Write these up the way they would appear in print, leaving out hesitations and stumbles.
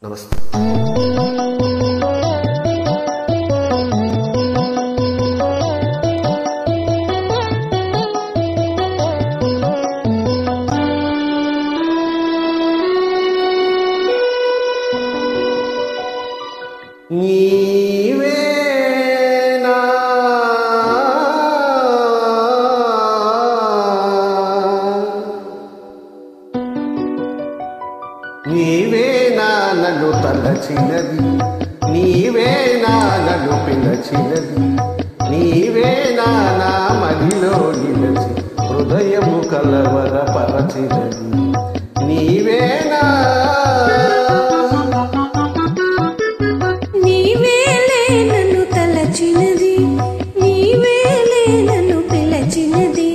నమస్తే. నీవేనా నీవేనా నన్ను తలచినది, నీవేనా నన్ను పిలచినది, నీవేనా నా మదిలో నిలచి హృదయము కలవరపరచినది, నీవేనా నీవేలే నన్ను తలచినది, నీవేలే నన్ను పిలచినది,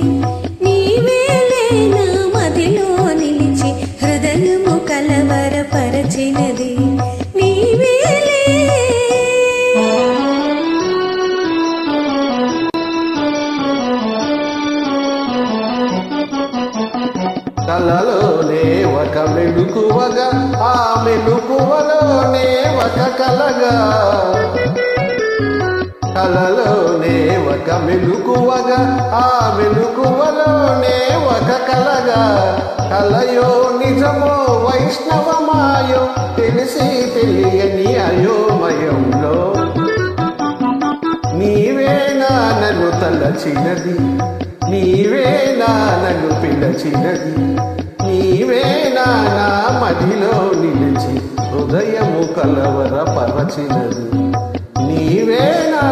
నీవేలే నా మదిలో నిలిచి హృదయము కలవరపరచినది, నీవేలే. కలలోనే ఒక మెలుకువగా, ఆ మెలుకువలోనే ఒక కలగా, కలలోనే ఒక మెలుకువగా, ఆ మెలుకువలోనే ఒక కలగా, కలయో నిజమో వైష్ణవమాయో తెలిసి తెలియని అయోమయంలో నీవేనా నన్ను తలచినది, నీవేనా నన్ను పిలచినది, నీవేనా నా మదిలో నిలిచి హృదయము కలవరపరచినది, నీవేనా.